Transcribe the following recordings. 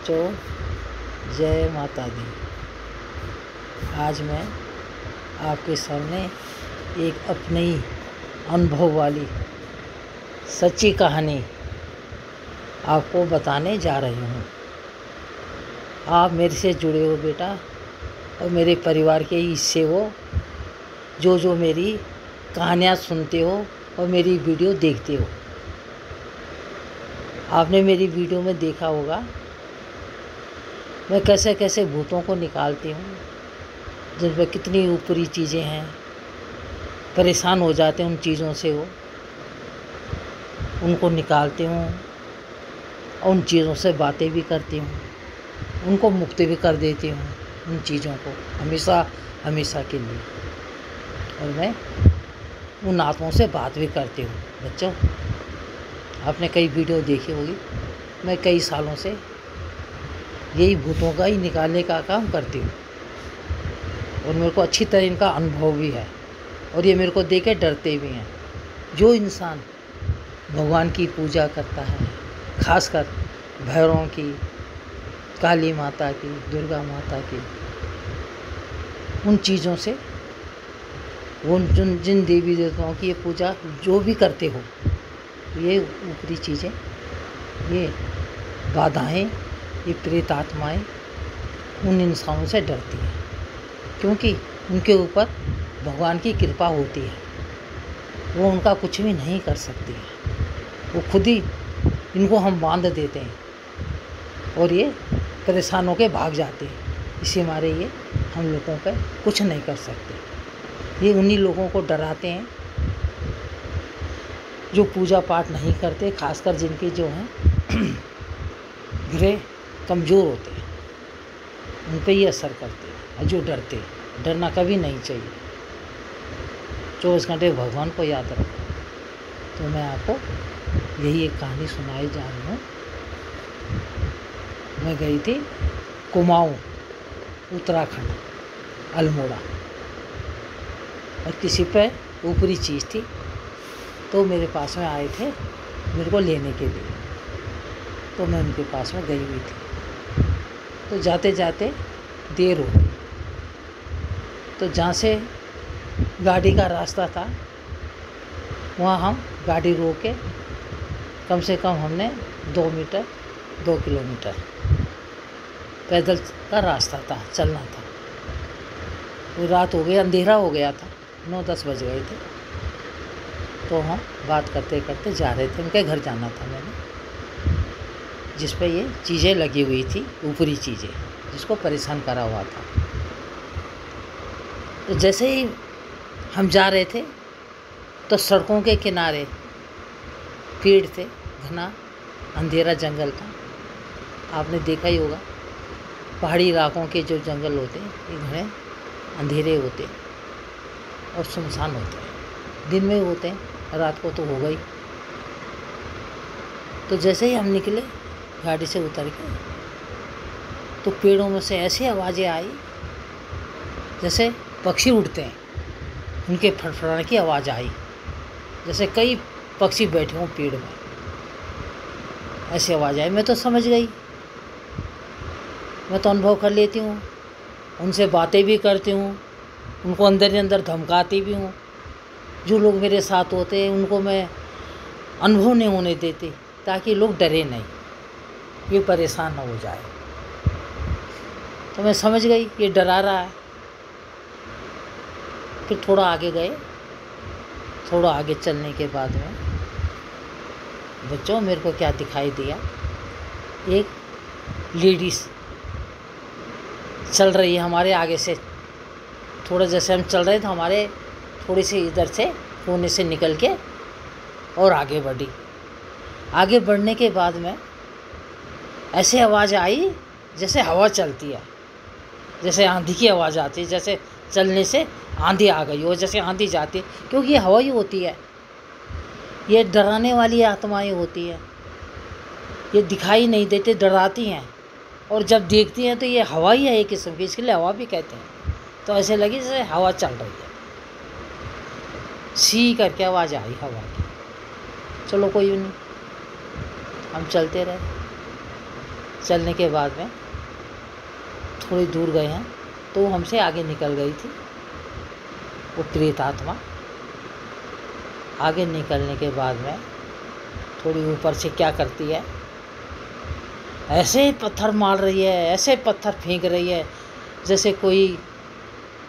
बच्चों, जय माता दी। आज मैं आपके सामने एक अपनी अनुभव वाली सच्ची कहानी आपको बताने जा रही हूँ। आप मेरे से जुड़े हो बेटा, और मेरे परिवार के हिस्से हो, जो मेरी कहानियाँ सुनते हो और मेरी वीडियो देखते हो। आपने मेरी वीडियो में देखा होगा मैं कैसे कैसे भूतों को निकालती हूँ, जिनमें कितनी ऊपरी चीज़ें हैं। परेशान हो जाते हैं उन चीज़ों से, वो उनको निकालती हूँ और उन चीज़ों से बातें भी करती हूँ, उनको मुक्त भी कर देती हूँ उन चीज़ों को हमेशा के लिए। और मैं उन आत्माओं से बात भी करती हूँ। बच्चों, आपने कई वीडियो देखी होगी, मैं कई सालों से यही भूतों का ही निकालने का काम करती हूँ, और मेरे को अच्छी तरह इनका अनुभव भी है, और ये मेरे को देख के डरते भी हैं। जो इंसान भगवान की पूजा करता है, खासकर भैरवों की, काली माता की, दुर्गा माता की, उन चीज़ों से, जिन देवी देवताओं की ये पूजा जो भी करते हो, ये ऊपरी चीज़ें, ये बाधाएं, ये प्रेत आत्माएं उन इंसानों से डरती हैं, क्योंकि उनके ऊपर भगवान की कृपा होती है। वो उनका कुछ भी नहीं कर सकती है। वो खुद ही इनको हम बांध देते हैं और ये परेशान होकर भाग जाते हैं। इसी मारे ये हम लोगों पर कुछ नहीं कर सकते। ये उन्हीं लोगों को डराते हैं जो पूजा पाठ नहीं करते, खासकर जिनके जो हैं ग्रह कमज़ोर होते हैं, उन पर ये असर करते हैं। और जो डरते हैं, डरना कभी नहीं चाहिए। 24 घंटे भगवान को याद रखो। तो मैं आपको यही एक कहानी सुनाई जा रही हूँ। मैं गई थी कुमाऊँ, उत्तराखंड, अल्मोड़ा, और किसी पे ऊपरी चीज़ थी, तो मेरे पास में आए थे मेरे को लेने के लिए। तो मैं उनके पास में गई हुई थी। तो जाते जाते देर हो गई। तो जहाँ से गाड़ी का रास्ता था, वहाँ हम गाड़ी रोक के कम से कम हमने 2 किलोमीटर पैदल का रास्ता था, चलना था। वो रात हो गई, अंधेरा हो गया था, 9-10 बज गए थे। तो हम बात करते करते जा रहे थे। उनके घर जाना था मैंने, जिस पे ये चीज़ें लगी हुई थी, ऊपरी चीज़ें, जिसको परेशान करा हुआ था। तो जैसे ही हम जा रहे थे, तो सड़कों के किनारे पेड़ थे, घना अंधेरा जंगल था। आपने देखा ही होगा, पहाड़ी इलाकों के जो जंगल होते हैं, ये घने अंधेरे होते हैं और सुनसान होते हैं। दिन में होते हैं, रात को तो होगा ही। तो जैसे ही हम निकले गाड़ी से उतर के, तो पेड़ों में से ऐसी आवाज़ें आई जैसे पक्षी उड़ते हैं, उनके फड़फड़ाने की आवाज़ आई, जैसे कई पक्षी बैठे हों पेड़ में। ऐसी आवाज़ आई। मैं तो समझ गई, मैं तो अनुभव कर लेती हूँ, उनसे बातें भी करती हूँ, उनको अंदर ही अंदर धमकाती भी हूँ। जो लोग मेरे साथ होते हैं उनको मैं अनुभव नहीं होने देती, ताकि लोग डरे नहीं, ये परेशान ना हो जाए। तो मैं समझ गई ये डरा रहा है। फिर थोड़ा आगे गए। थोड़ा आगे चलने के बाद में बच्चों, मेरे को क्या दिखाई दिया, एक लेडीज़ चल रही है हमारे आगे से। थोड़ा जैसे हम चल रहे थे, हमारे थोड़ी सी इधर से कोने से निकल के और आगे बढ़ी। आगे बढ़ने के बाद में ऐसे आवाज़ आई जैसे हवा चलती है, जैसे आंधी की आवाज़ आती है, जैसे चलने से आंधी आ गई हो, जैसे आंधी जाती है, क्योंकि ये हवा ही होती है। ये डराने वाली आत्माएं होती है, ये दिखाई नहीं देते, डराती हैं, और जब देखती हैं तो ये हवा ही है एक किस्म की, इसके लिए हवा भी कहते हैं। तो ऐसे लगी जैसे हवा चल रही है, सी करके आवाज़ आई हवा की। चलो कोई नहीं, हम चलते रहे। चलने के बाद में थोड़ी दूर गए हैं तो वो हमसे आगे निकल गई थी, वो प्रेत आत्मा। आगे निकलने के बाद में थोड़ी ऊपर से क्या करती है, ऐसे पत्थर मार रही है, ऐसे पत्थर फेंक रही है जैसे कोई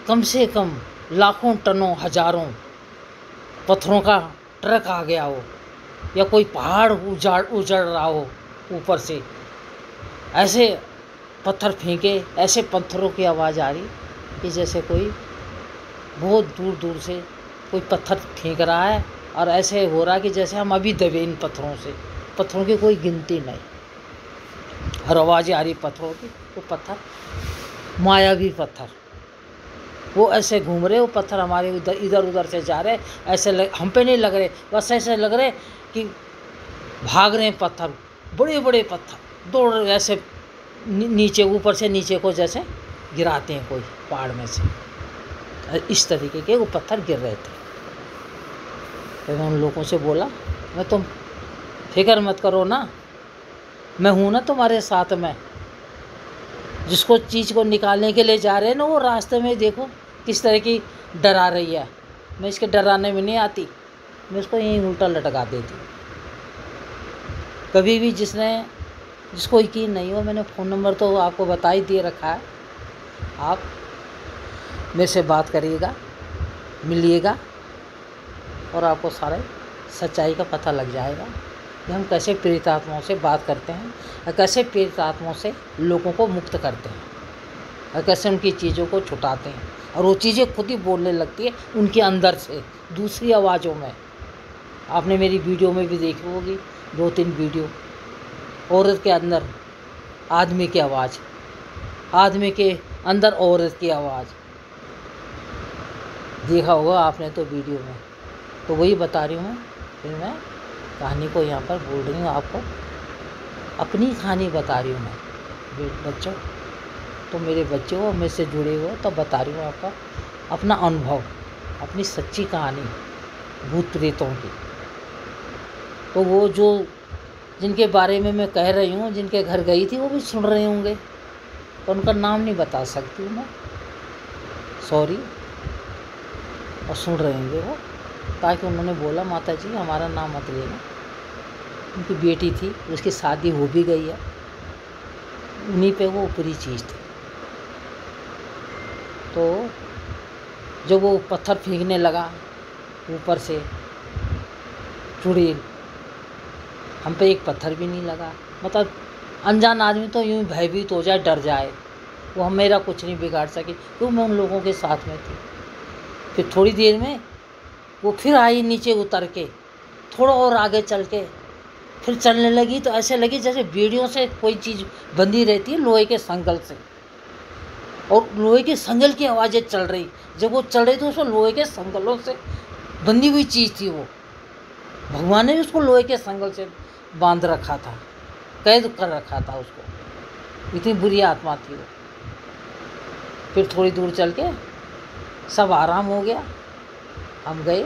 कम से कम लाखों टनों हजारों पत्थरों का ट्रक आ गया हो, या कोई पहाड़ उजड़ रहा हो ऊपर से। ऐसे पत्थर फेंके, ऐसे पत्थरों की आवाज़ आ रही कि जैसे कोई बहुत दूर दूर से कोई पत्थर फेंक रहा है, और ऐसे हो रहा कि जैसे हम अभी दबे इन पत्थरों से। पत्थरों की कोई गिनती नहीं, हर आवाज़ आ रही पत्थरों की। वो पत्थर मायावी पत्थर, वो ऐसे घूम रहे, वो पत्थर हमारे इधर उधर से जा रहे, ऐसे हम पे नहीं लग रहे, बस ऐसे लग रहे कि भाग रहे हैं पत्थर, बड़े बड़े पत्थर दौड़ रहे, ऐसे नीचे ऊपर से नीचे को जैसे गिराते हैं कोई पहाड़ में से। इस तरीके के वो पत्थर गिर रहे थे। तो मैं उन लोगों से बोला, मैं तुम फिक्र मत करो ना, मैं हूँ ना तुम्हारे साथ में। जिसको चीज़ को निकालने के लिए जा रहे हैं ना, वो रास्ते में देखो किस तरह की डरा रही है। मैं इसके डराने में नहीं आती, मैं उसको यहीं उल्टा लटका देती। कभी भी जिसको यकीन नहीं हो, मैंने फ़ोन नंबर तो आपको बता ही दे रखा है, आप मेरे से बात करिएगा, मिलिएगा, और आपको सारे सच्चाई का पता लग जाएगा कि हम कैसे प्रेत आत्माओं से बात करते हैं, और कैसे प्रेत आत्माओं से लोगों को मुक्त करते हैं, और कैसे उनकी चीज़ों को छुटाते हैं। और वो चीज़ें खुद ही बोलने लगती है उनके अंदर से, दूसरी आवाज़ों में। आपने मेरी वीडियो में भी देखी होगी, 2-3 वीडियो। औरत के अंदर आदमी की आवाज़, आदमी के अंदर औरत की आवाज़, देखा होगा आपने तो वीडियो में। तो वही बता रही हूँ मैं। फिर मैं कहानी को यहाँ पर बोल रही हूँ, आपको अपनी कहानी बता रही हूँ मैं। बच्चों, तो मेरे बच्चे हो, मेरे से जुड़े हो, तब बता रही हूँ आपका अपना अनुभव, अपनी सच्ची कहानी भूत प्रेतों की। तो वो जो जिनके बारे में मैं कह रही हूँ, जिनके घर गई थी, वो भी सुन रहे होंगे, तो उनका नाम नहीं बता सकती हूँ मैं, सॉरी। और सुन रहे होंगे वो, ताकि उन्होंने बोला माता जी हमारा नाम मत लेना। उनकी बेटी थी, उसकी शादी हो भी गई है, उन्हीं पे वो ऊपरी चीज़ थी। तो जब वो पत्थर फेंकने लगा ऊपर से, चुड़ैल, हम पे एक पत्थर भी नहीं लगा। मतलब अनजान आदमी तो यूँ भयभीत हो जाए, डर जाए, वो हम मेरा कुछ नहीं बिगाड़ सके, क्योंकि मैं उन लोगों के साथ में थी। फिर थोड़ी देर में वो फिर आई नीचे उतर के, थोड़ा और आगे चल के फिर चलने लगी, तो ऐसे लगी जैसे बेड़ियों से कोई चीज़ बंधी रहती है, लोहे के संगल से, और लोहे के संगल की आवाज़ें चल रही। जब वो चल रही तो उसको लोहे के संगलों से बंधी हुई चीज़ थी वो। भगवान ने भी उसको लोहे के संगल से बांध रखा था, कैद कर रखा था उसको, इतनी बुरी आत्मा थी वो। फिर थोड़ी दूर चल के सब आराम हो गया, हम गए,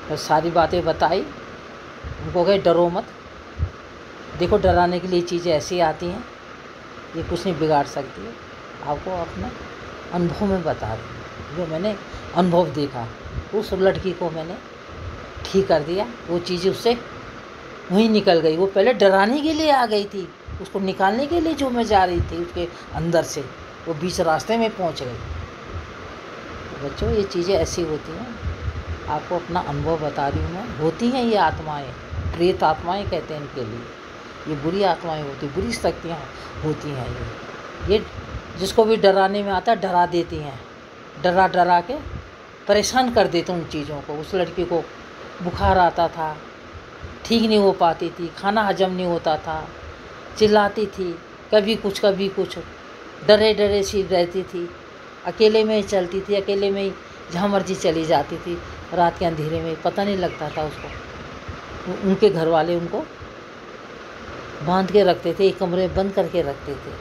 फिर सारी बातें बताई उनको, कहे डरो मत, देखो डराने के लिए चीज़ें ऐसी आती हैं, ये कुछ नहीं बिगाड़ सकती है। आपको अपने अनुभव में बता रही हूँ, जो मैंने अनुभव देखा। उस लड़की को मैंने ठीक कर दिया, वो चीज़ उससे वहीं निकल गई। वो पहले डराने के लिए आ गई थी, उसको निकालने के लिए जो मैं जा रही थी उसके अंदर से, वो बीच रास्ते में पहुंच गई। बच्चों, ये चीज़ें ऐसी होती हैं, आपको अपना अनुभव बता रही हूँ मैं। होती हैं ये आत्माएं, प्रेत आत्माएं कहते हैं इनके लिए, ये बुरी आत्माएं होती, बुरी शक्तियाँ होती हैं। ये जिसको भी डराने में आता है, डरा देती हैं, डरा डरा के परेशान कर देते उन चीज़ों को। उस लड़की को बुखार आता था, ठीक नहीं हो पाती थी, खाना हजम नहीं होता था, चिल्लाती थी, कभी कुछ, डरे डरे सी रहती थी, अकेले में ही चलती थी, अकेले में ही जहाँ मर्जी चली जाती थी, रात के अंधेरे में पता नहीं लगता था उसको। उनके घर वाले उनको बांध के रखते थे, एक कमरे में बंद करके रखते थे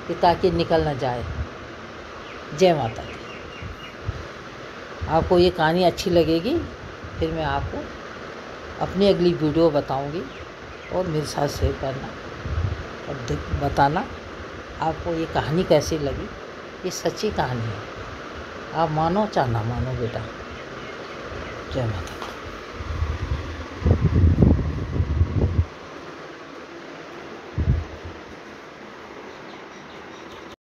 कि ताकि निकल ना जाए। जय माता दी। आपको ये कहानी अच्छी लगेगी, फिर मैं आपको अपनी अगली वीडियो बताऊंगी, और मेरे साथ शेयर करना। और बताना आपको ये कहानी कैसी लगी। ये सच्ची कहानी है, आप मानो चाहे ना मानो बेटा। जय माता।